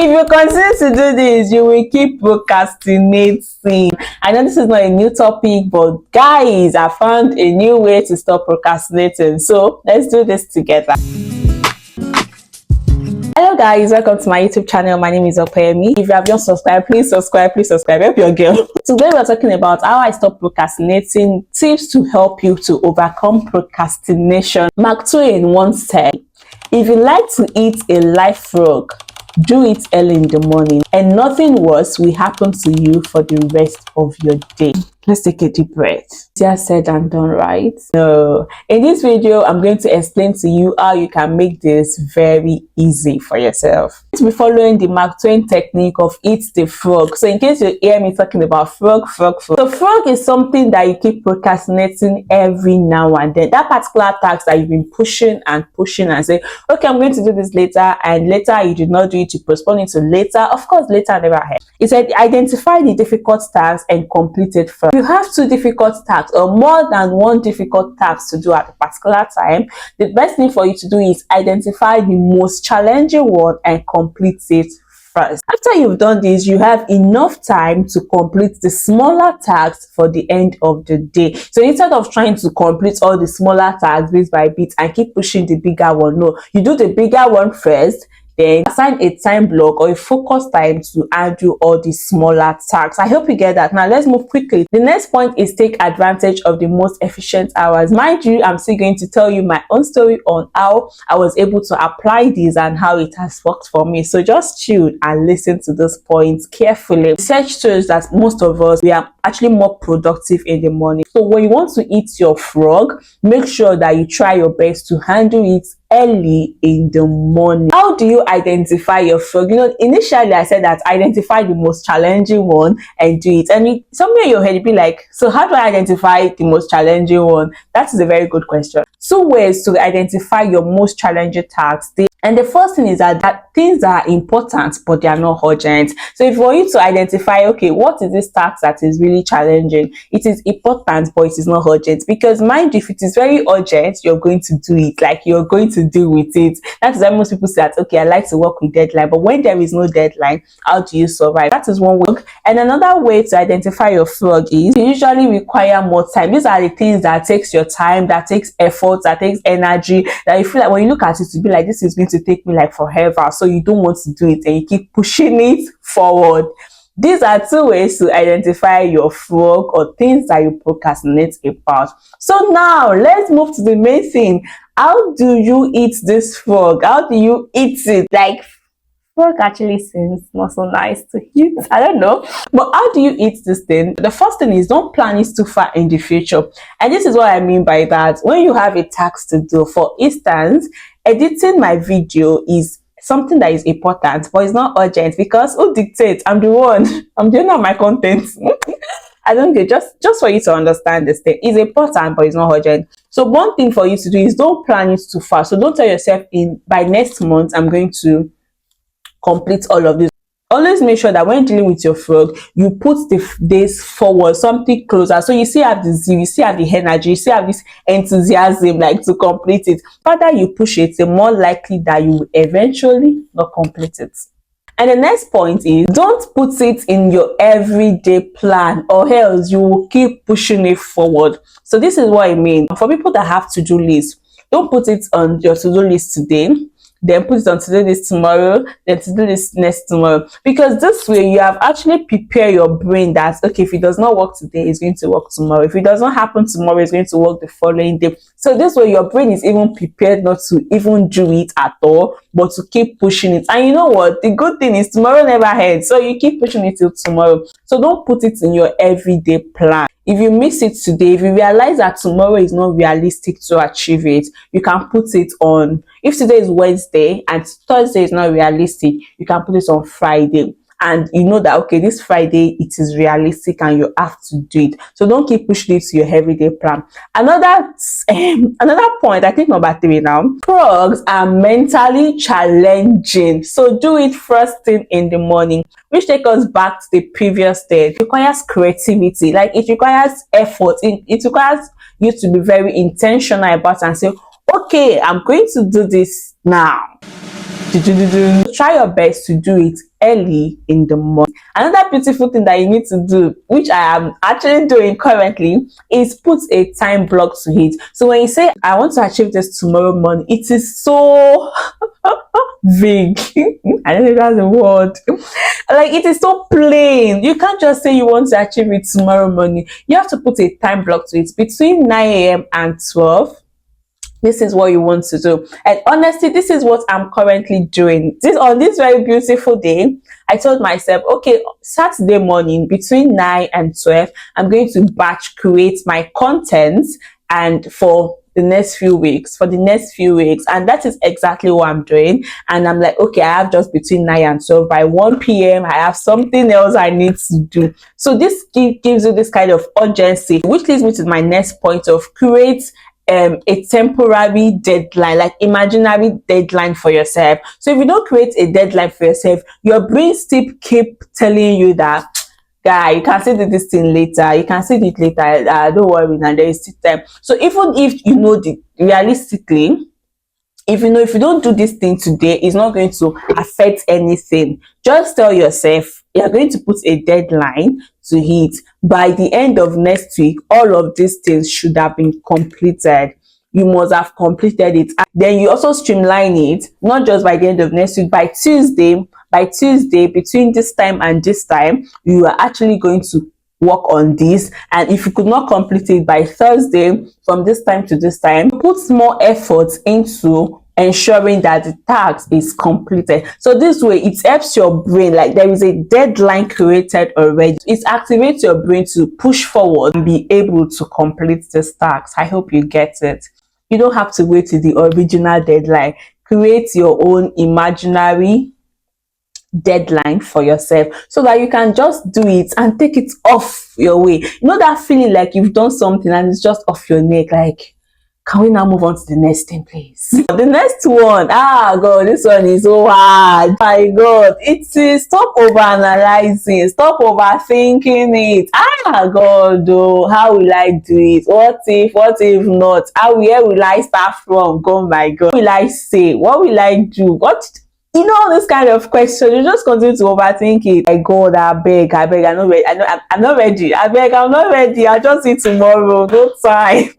If you continue to do this, you will keep procrastinating. I know this is not a new topic, but guys, I found a new way to stop procrastinating. So let's do this together. Hello guys, welcome to my YouTube channel. My name is Opeyemi. If you have not subscribed, please subscribe. Help your girl. Today we're talking about how I stop procrastinating, tips to help you to overcome procrastination. Mark Twain once said, if you like to eat a live frog, do it early in the morning and nothing worse will happen to you for the rest of your day. Let's take a deep breath. Easier said and done, right? So in this video, I'm going to explain to you how you can make this very easy for yourself. We'll be following the Mark Twain technique of eat the frog. So in case you hear me talking about frog. So frog is something that you keep procrastinating every now and then. That particular task that you've been pushing and say, okay, I'm going to do this later, and later you did not do it, you postpone it to later. Of course, later never happened. It said identify the difficult tasks and complete it first. If you have two difficult tasks or more than one difficult task to do at a particular time, the best thing for you to do is identify the most challenging one and complete it first. After you've done this, you have enough time to complete the smaller tasks for the end of the day. So instead of trying to complete all the smaller tasks bit by bit and keep pushing the bigger one, no, you do the bigger one first, then assign a time block or a focus time to undo all the smaller tasks. I hope you get that. Now let's move quickly. The next point is take advantage of the most efficient hours. Mind you, I'm still going to tell you my own story on how I was able to apply this and how it has worked for me. So just chill and listen to those points carefully. Research shows that most of us, we are actually more productive in the morning. So when you want to eat your frog, make sure that you try your best to handle it early in the morning. How do you identify your frog? You know, initially I said that identify the most challenging one and do it. And somewhere in your head, you'd be like, so how do I identify the most challenging one? That is a very good question. Two ways to identify your most challenging tasks. And the first thing is that things are important, but they are not urgent. So if for you to identify, okay, what is this task that is really challenging? It is important, but it is not urgent. Because mind you, if it is very urgent, you're going to do it. Like you're going to deal with it. That is why most people say that, okay, I like to work with deadline. But when there is no deadline, how do you survive? That is one way. And another way to identify your frog is you usually require more time. These are the things that takes your time, that takes effort, that takes energy, that you feel like when you look at it, you'll be like, this is going to take me like forever, so you don't want to do it and you keep pushing it forward. These are two ways to identify your frog or things that you procrastinate about. So now let's move to the main thing. How do you eat this frog? How do you eat it? Like, frog actually seems not so nice to eat. I don't know. But how do you eat this thing? The first thing is don't plan it too far in the future. And this is what I mean by that. When you have a task to do, for instance, editing my video is something that is important, but it's not urgent because who dictates? I'm the one. I'm doing all my content. I don't get, just for you to understand this thing. It's important, but it's not urgent. So one thing for you to do is don't plan it too far. So don't tell yourself by next month, I'm going to complete all of this. Always make sure that when dealing with your frog, you put the days forward, something closer. So you still have the zeal, you still have the energy, you still have this enthusiasm like to complete it. The further you push it, the more likely that you will eventually not complete it. And the next point is don't put it in your everyday plan or else you will keep pushing it forward. So this is what I mean. For people that have to-do lists, don't put it on your to-do list today, then put it on to do this tomorrow, then to do this next tomorrow. Because this way you have actually prepared your brain that, okay, if it does not work today, it's going to work tomorrow. If it does not happen tomorrow, it's going to work the following day. So this way your brain is even prepared not to even do it at all, but to keep pushing it. And you know what? The good thing is tomorrow never ends. So you keep pushing it till tomorrow. So don't put it in your everyday plan. If you miss it today, if you realize that tomorrow is not realistic to achieve it, you can put it on, if today is Wednesday and Thursday is not realistic, you can put it on Friday. And you know that, okay, this Friday, it is realistic and you have to do it. So don't keep pushing it to your everyday plan. Another point, I think number 3 now, frogs are mentally challenging. So do it first thing in the morning, which takes us back to the previous day. It requires creativity, like it requires effort. It requires you to be very intentional about it and say, okay, I'm going to do this now. Try your best to do it early in the morning. Another beautiful thing that you need to do, which I am actually doing currently, is put a time block to it. So when you say I want to achieve this tomorrow morning, it is so vague. I don't know if that's a word. Like, it is so plain. You can't just say you want to achieve it tomorrow morning. You have to put a time block to it between 9 a.m. and 12. This is what you want to do. And honestly, this is what I'm currently doing. On this very beautiful day, I told myself, okay, Saturday morning between 9 and 12, I'm going to batch create my content and for the next few weeks, and that is exactly what I'm doing. And I'm like, okay, I have just between 9 and 12. By 1 p.m. I have something else I need to do. So this gives you this kind of urgency, which leads me to my next point of create a temporary deadline, like imaginary deadline for yourself. So if you don't create a deadline for yourself, your brain still keep telling you that, guy, you can still do this thing later, you can still do it later, don't worry, now there is still time. So even if you know realistically, if you don't do this thing today, it's not going to affect anything. Just tell yourself you're going to put a deadline to hit. By the end of next week, all of these things should have been completed. You must have completed it. And then you also streamline it, not just by the end of next week, by Tuesday, between this time and this time, you are actually going to work on this. And if you could not complete it by Thursday, from this time to this time, put more effort into ensuring that the task is completed. So this way it helps your brain, like there is a deadline created already. It activates your brain to push forward and be able to complete this task. I hope you get it. You don't have to wait till the original deadline. Create your own imaginary deadline for yourself so that you can just do it and take it off your way. You know that feeling like you've done something and it's just off your neck, like, can we now move on to the next thing, please? The next one, God, this one is so hard. My God, it is stop overanalyzing, stop overthinking it. God, oh, how will I do it? What if not? Where will I start from? Oh my God, what will I say? What will I do? You know, this kind of question, you just continue to overthink it. My God, I beg, I'm not ready. I'm not ready. I'm not ready. I'll just see tomorrow. No time.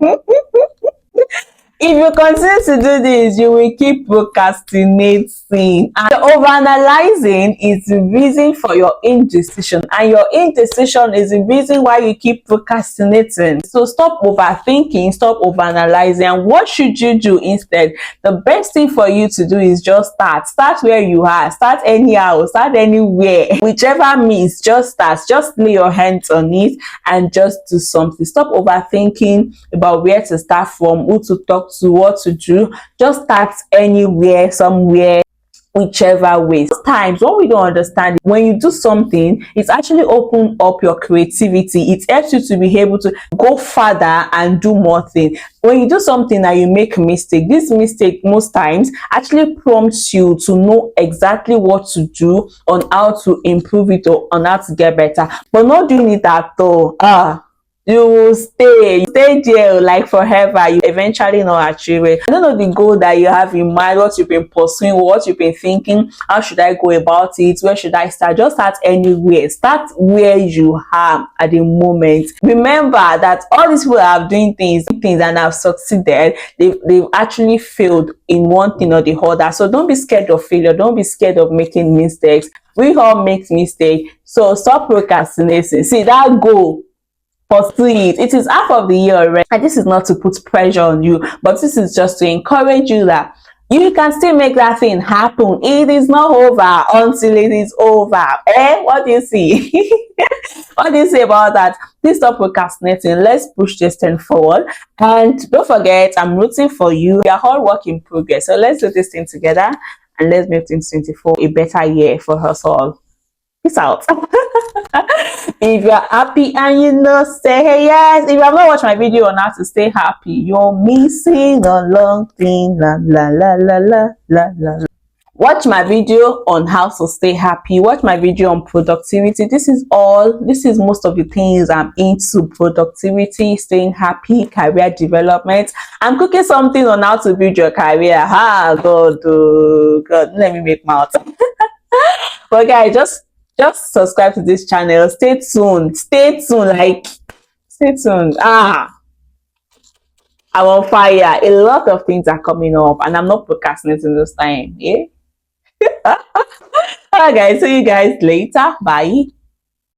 If you continue to do this, you will keep procrastinating. And overanalyzing is the reason for your indecision. And your indecision is the reason why you keep procrastinating. So stop overthinking, stop overanalyzing. And what should you do instead? The best thing for you to do is just start. Start where you are. Start anyhow. Start anywhere. Whichever means, just start. Just lay your hands on it and just do something. Stop overthinking about where to start from, who to talk to, what to do. Just start anywhere, somewhere, whichever way. Sometimes what we don't understand, when you do something, it's actually open up your creativity. It helps you to be able to go further and do more things. When you do something and you make a mistake, this mistake most times actually prompts you to know exactly what to do, on how to improve it, or on how to get better. But not doing it at all, you will stay there like forever. You eventually not achieve it. I don't know the goal that you have in mind, what you've been pursuing, what you've been thinking, how should I go about it, where should I start? Just start anywhere. Start where you are at the moment. Remember that all these people have doing things and have succeeded, they've actually failed in one thing or the other. So don't be scared of failure. Don't be scared of making mistakes. We all make mistakes. So stop procrastinating. See that goal, pursue it. It is half of the year already, and this is not to put pressure on you, but this is just to encourage you that you can still make that thing happen. It is not over until it is over. What do you see? What do you say about that? Please stop procrastinating. Let's push this thing forward. And don't forget, I'm rooting for you. We are all work in progress. So let's do this thing together and let's make 2024 a better year for us all. Peace out. If you're happy and you know, say hey, yes. If you have not watched my video on how to stay happy, you're missing a long thing. La la la la la la la. Watch my video on how to stay happy. Watch my video on productivity. This is most of the things I'm into: productivity, staying happy, career development. I'm cooking something on how to build your career. God, oh, God, let me make mouth. But guys, just subscribe to this channel. Stay tuned. Stay tuned. Like, stay tuned. I'm on fire. A lot of things are coming up, and I'm not procrastinating this time. Yeah. Alright, guys. See you guys later. Bye.